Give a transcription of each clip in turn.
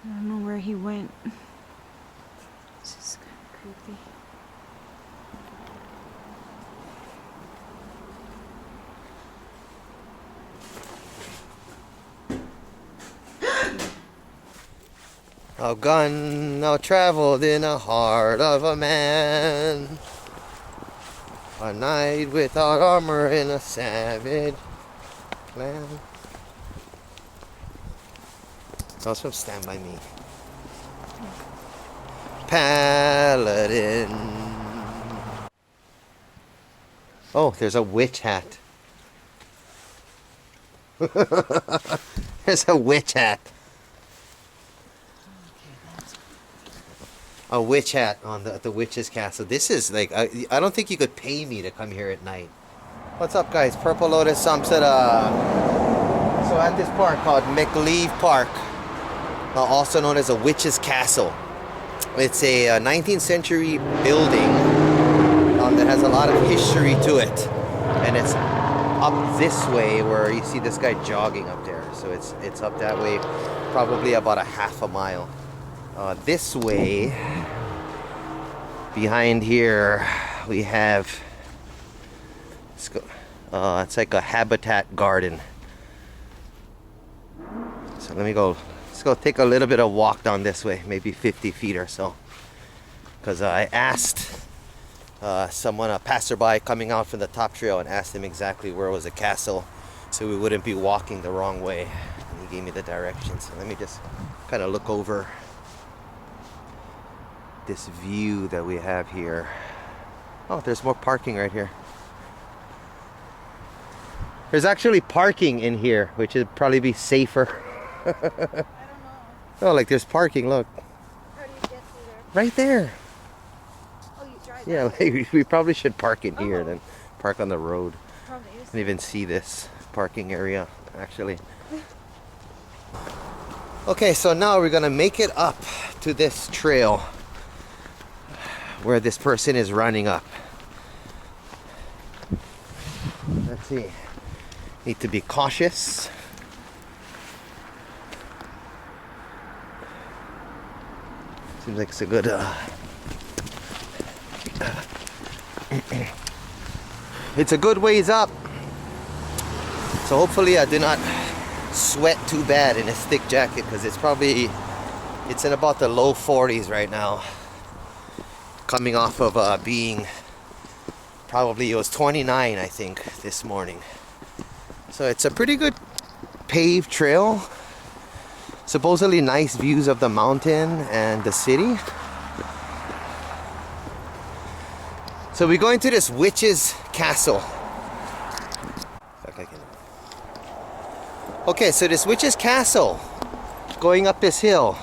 I don't know where he went. This is kind of creepy. A gun now traveled in the heart of a man. A knight without armor in a savage land. That was from Stand By Me. Paladin. Oh, there's a witch hat. There's a witch hat. A witch hat on the witch's castle. This is like, I don't think you could pay me to come here at night. What's up, guys? Purple Lotus Sunset. So at this park called McLeave Park, also known as a witch's castle. It's a 19th century building that has a lot of history to it, and it's up this way where you see this guy jogging up there. So it's up that way, probably about a half a mile. This way, behind here, we have, it's like a habitat garden. So let's go take a little bit of walk down this way, maybe 50 feet or so. Because I asked someone, a passerby coming out from the top trail, and asked him exactly where was the castle so we wouldn't be walking the wrong way. And he gave me the directions. So let me just kind of look over this view that we have here. Oh, there's more parking right here. There's actually parking in here, which would probably be safer. I don't know. Oh, like there's parking, look. How do you get through there? Right there. Oh, you drive Yeah, that way. like we probably should park in here, then park on the road. Probably is. And even see this parking area, actually. Okay, so now we're gonna make it up to this trail where this person is running up. Let's see. Need to be cautious. Seems like it's a good it's a good ways up. So hopefully I do not sweat too bad in this thick jacket, because it's in about the low 40s right now. Coming off of being, probably it was 29 I think this morning. So it's a pretty good paved trail. Supposedly nice views of the mountain and the city. So we're going to this witch's castle. Okay, so this witch's castle, going up this hill,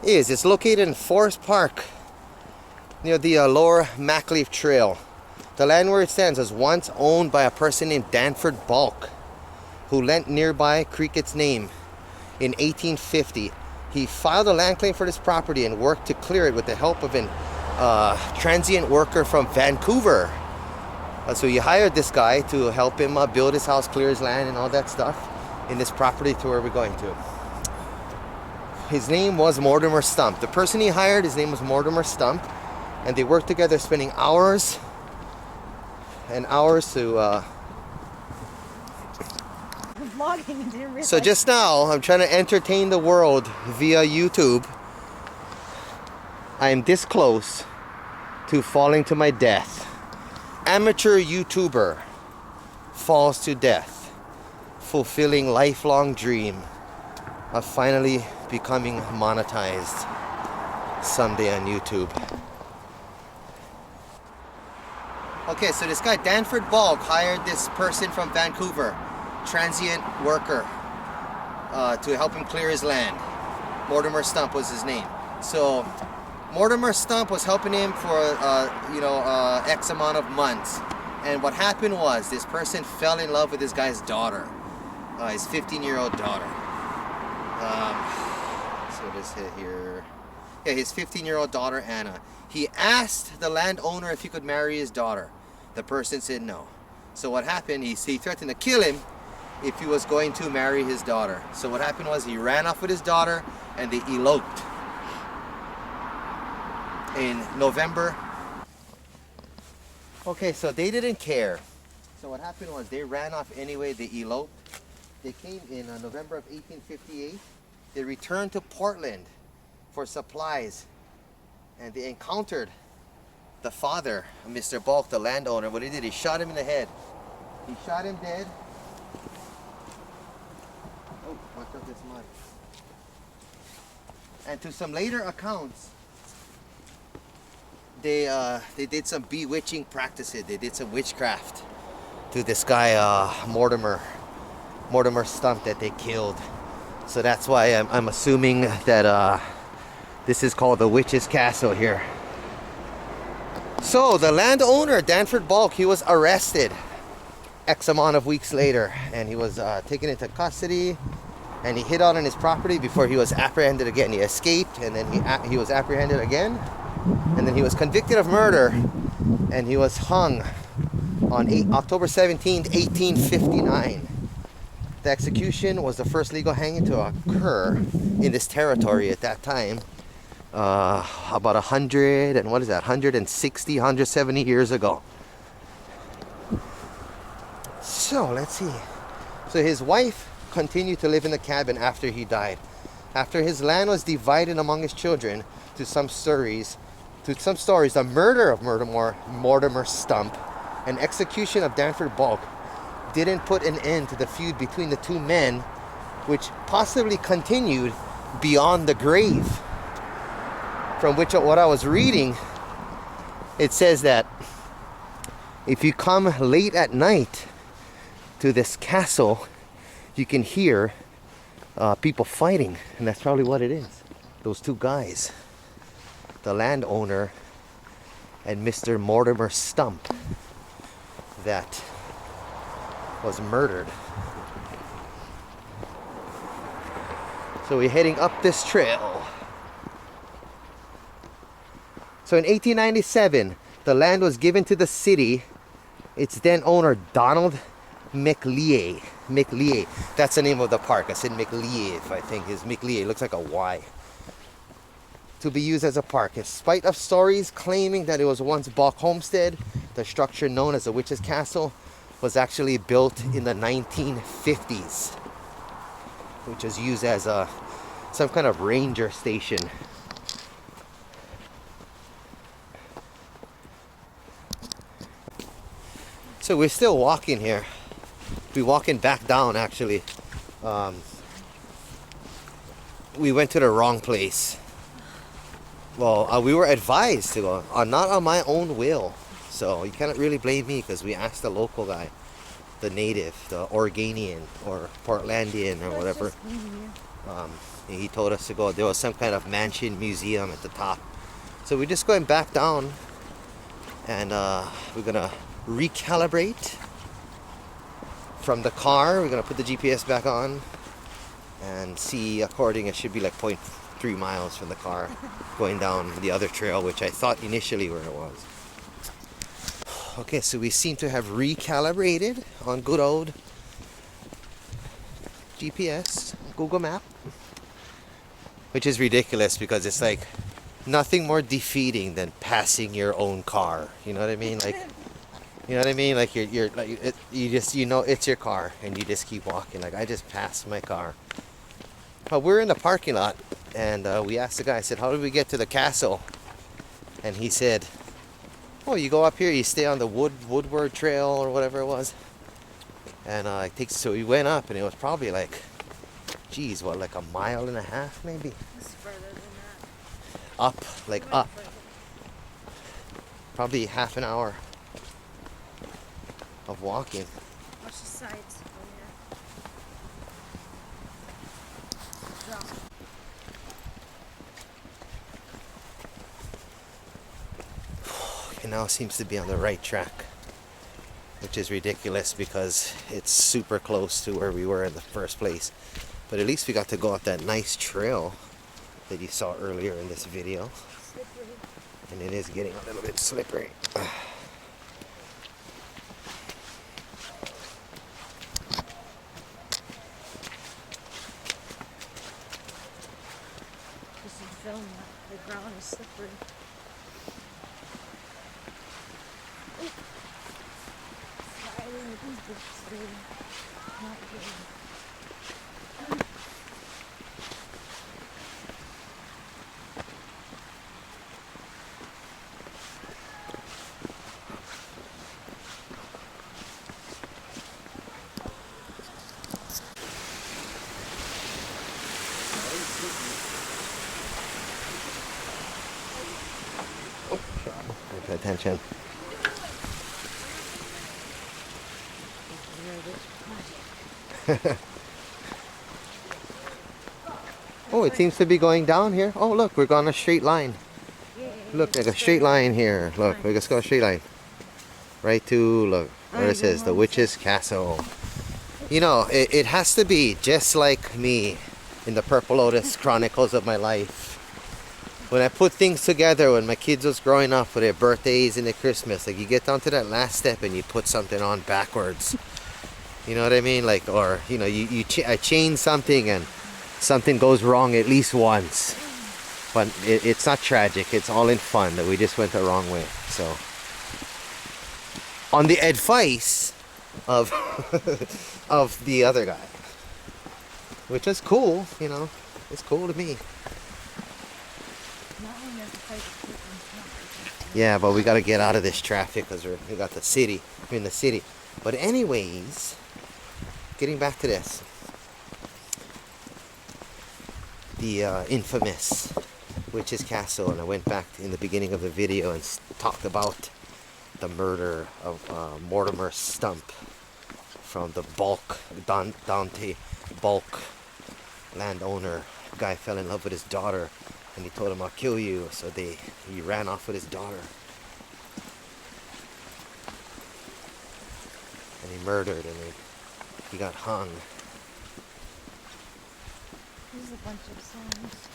it's located in Forest Park, near the lower McLeave Trail. The land where it stands was once owned by a person named Danford Bulk, who lent nearby creek its name. In 1850, he filed a land claim for this property and worked to clear it with the help of a transient worker from Vancouver. So he hired this guy to help him build his house, clear his land and all that stuff in this property to where we're going to. His name was Mortimer Stump. The person he hired, his name was Mortimer Stump, and they worked together, spending hours and hours to Vlogging and didn't realize. So just now, I'm trying to entertain the world via YouTube. I am this close to falling to my death. Amateur YouTuber falls to death, fulfilling lifelong dream of finally becoming monetized someday on YouTube. Okay, so this guy Danford Bulk hired this person from Vancouver, transient worker, to help him clear his land. Mortimer Stump was his name. So Mortimer Stump was helping him for X amount of months, and what happened was this person fell in love with this guy's daughter, his 15-year-old daughter. So this hit here, yeah, his 15-year-old daughter Anna. He asked the landowner if he could marry his daughter. The person said no. So what happened? He threatened to kill him if he was going to marry his daughter. So what happened was he ran off with his daughter and they eloped in November. Okay, so they didn't care. So what happened was they ran off anyway, they eloped. They came in November of 1858. They returned to Portland for supplies and they encountered the father, Mr. Bulk, the landowner. What he did, he shot him in the head. He shot him dead. Oh, watch out this mud. And to some later accounts, they did some bewitching practices. They did some witchcraft to this guy, Mortimer Stump, that they killed. So that's why I'm assuming that this is called the Witch's Castle here. So the landowner, Danford Bulk, he was arrested X amount of weeks later, and he was taken into custody, and he hid out on his property before he was apprehended again. He escaped, and then he was apprehended again, and then he was convicted of murder, and he was hung on October 17th, 1859. The execution was the first legal hanging to occur in this territory at that time, about 170 years ago. So let's see. So his wife continued to live in the cabin after he died. After his land was divided among his children, to some stories, the murder of Mortimer Stump and execution of Danford Bulk didn't put an end to the feud between the two men, which possibly continued beyond the grave. From which, what I was reading, it says that if you come late at night to this castle, you can hear people fighting, and that's probably what it is. Those two guys, the landowner and Mr. Mortimer Stump, that was murdered. So we're heading up this trail. So in 1897, the land was given to the city. Its then owner, Donald McLeay. That's the name of the park. I said McLeay, I think is McLeay. It looks like a Y. To be used as a park. In spite of stories claiming that it was once Bulk Homestead, the structure known as the Witch's Castle was actually built in the 1950s, which was used as some kind of ranger station. So we're still walking here. We're walking back down, actually. We went to the wrong place. Well, we were advised to go, not on my own will. So you cannot really blame me, because we asked the local guy, the native, the Oregonian or Portlandian or whatever. He told us to go. There was some kind of mansion museum at the top. So we're just going back down, and we're gonna recalibrate from the car. We're gonna put the GPS back on and see. According, it should be like 0.3 miles from the car going down the other trail, which I thought initially where it was. Okay, so we seem to have recalibrated on good old GPS, Google Map, which is ridiculous, because it's like nothing more defeating than passing your own car. You know what I mean? Like, you know what I mean? Like you're like you know it's your car, and you just keep walking. Like, I just passed my car. But we're in the parking lot, and we asked the guy. I said, "How did we get to the castle?" And he said, "Oh, you go up here, you stay on the Woodward Trail or whatever it was." And so we went up, and it was probably like, geez, what, like a mile and a half maybe? It's further than that. Up, like up. Probably half an hour of walking. Watch the sides over here. Drop. It now seems to be on the right track, which is ridiculous because it's super close to where we were in the first place. But at least we got to go up that nice trail that you saw earlier in this video. Slippery. And it is getting a little bit slippery. film that the ground is slippery. Sliding with these books, baby. Not good. Pay attention. Oh, it seems to be going down here. Oh, look, we're going a straight line. Look, like a straight line here. Look, we just go a straight line. Right to, look, where it says the witch's castle. You know, it has to be just like me in the Purple Lotus Chronicles of my life. When I put things together when my kids was growing up for their birthdays and their Christmas, like you get down to that last step and you put something on backwards. You know what I mean? Like, or, you know, I change something and something goes wrong at least once. But it's not tragic. It's all in fun that we just went the wrong way. So, on the advice of of the other guy, which is cool, you know, it's cool to me. Yeah, but we got to get out of this traffic because we got the city. We're in the city. But anyways, getting back to this, the infamous Witch's Castle, and I went back in the beginning of the video and talked about the murder of Mortimer Stump from the Dante Bulk landowner. Guy fell in love with his daughter and he told him, I'll kill you. So he ran off with his daughter and he murdered, and he got hung. There's a bunch of songs.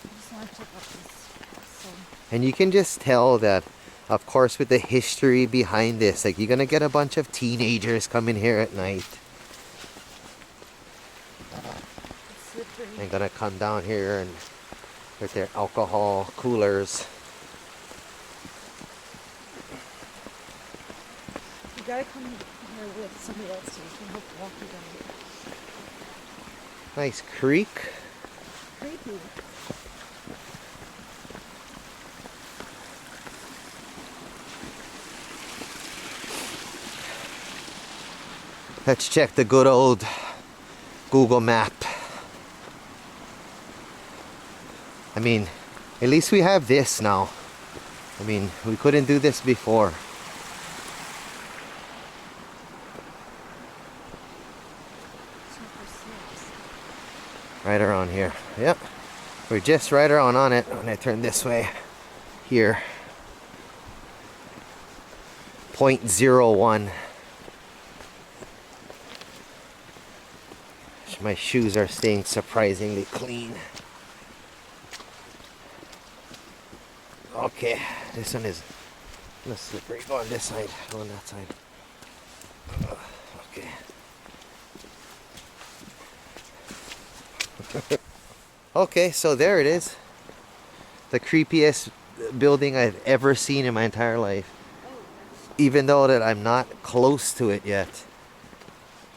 I just want to check out this song. And you can just tell that, of course, with the history behind this, like you're gonna get a bunch of teenagers coming here at night. And gonna come down here and with their alcohol coolers. You gotta come here with somebody else so you can help walk you down. Nice creek. Creepy. Let's check the good old Google map. I mean, at least we have this now. I mean, we couldn't do this before. Right around here. Yep. We're just right around on it when I turn this way. Here. 0.01. My shoes are staying surprisingly clean. Okay, this one is a little slippery. Go on this side, go on that side. Okay. Okay, so there it is. The creepiest building I've ever seen in my entire life. Even though that I'm not close to it yet.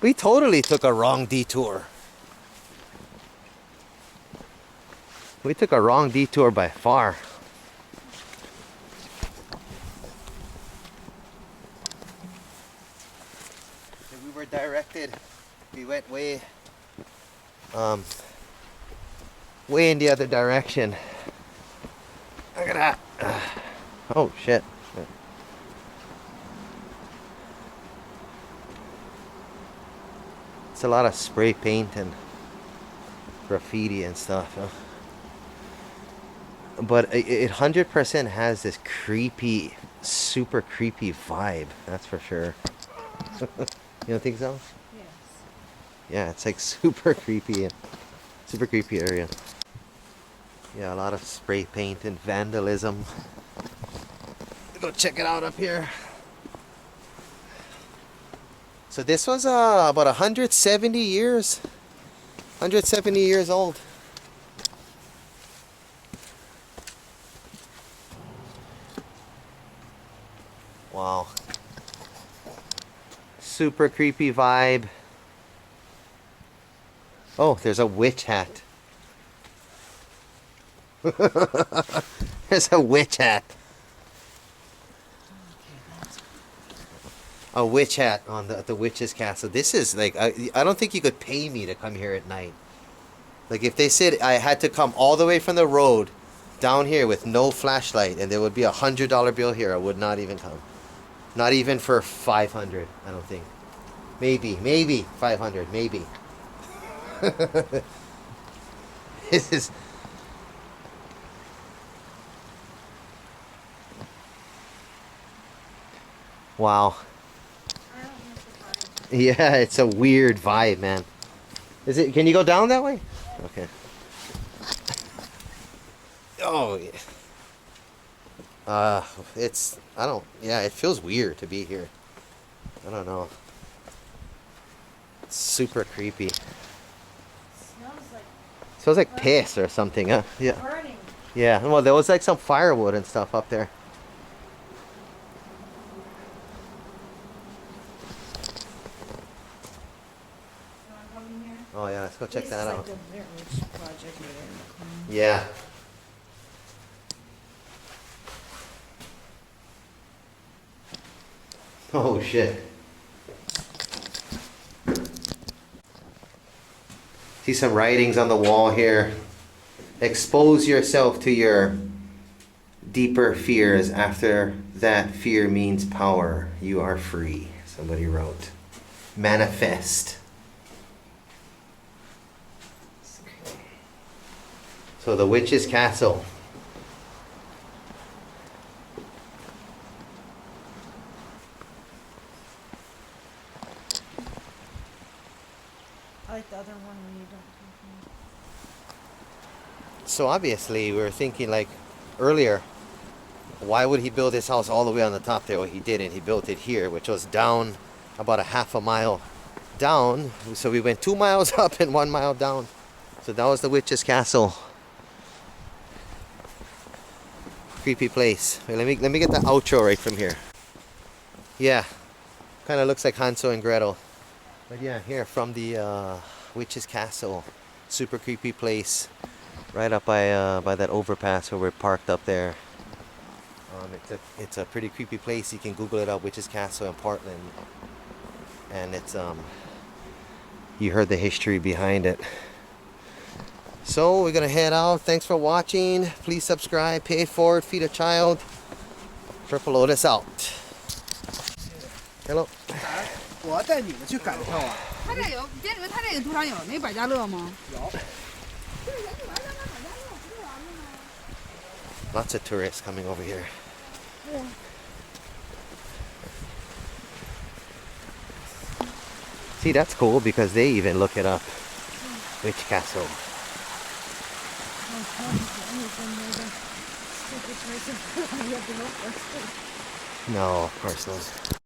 We totally took a wrong detour. We took a wrong detour by far. We were directed. We went way in the other direction. Look at that. Oh shit. It's a lot of spray paint and graffiti and stuff. Huh? But it 100% has this creepy, super creepy vibe. That's for sure. You don't think so? Yes. Yeah, it's like super creepy. Super creepy area. Yeah, a lot of spray paint and vandalism. Go check it out up here. So this was about 170 years. 170 years old. Wow. Super creepy vibe. Oh, there's a witch hat. There's a witch hat. A witch hat on the witch's castle. This is like, I don't think you could pay me to come here at night. Like if they said I had to come all the way from the road down here with no flashlight and there would be $100 bill here, I would not even come. Not even for 500, I don't think. Maybe 500, maybe. This is... Wow. Yeah, it's a weird vibe, man. Is it? Can you go down that way? Okay. Oh, yeah. It's... I don't... Yeah, it feels weird to be here. I don't know. It's super creepy. Smells like piss or something, huh? Yeah. Burning. Yeah, well, there was like some firewood and stuff up there. Oh yeah, let's go check that out. Yeah. Oh shit. See some writings on the wall here. Expose yourself to your deeper fears. After that, fear means power. You are free. Somebody wrote. Manifest. So the witch's castle. I like the other one when you don't talk. So obviously we were thinking like earlier, why would he build his house all the way on the top there? Well, he didn't. He built it here, which was down about a half a mile down. So we went 2 miles up and 1 mile down. So that was the witch's castle. Creepy place. Wait, let me get the outro right from here. Yeah, kind of looks like Hansel and Gretel. But yeah, here from the witch's castle, super creepy place, right up by that overpass where we're parked up there. It's a pretty creepy place. You can Google it up, witch's castle in Portland, and it's you heard the history behind it. So we're gonna head out. Thanks for watching. Please subscribe, pay it forward, feed a child. Triple Lotus out. Hello. 我带你们去感受啊。他这有，店里面他这个赌场有那百家乐吗？有。 Lots of tourists coming over here. See, that's cool because they even look it up. Witch Castle. No, of course not.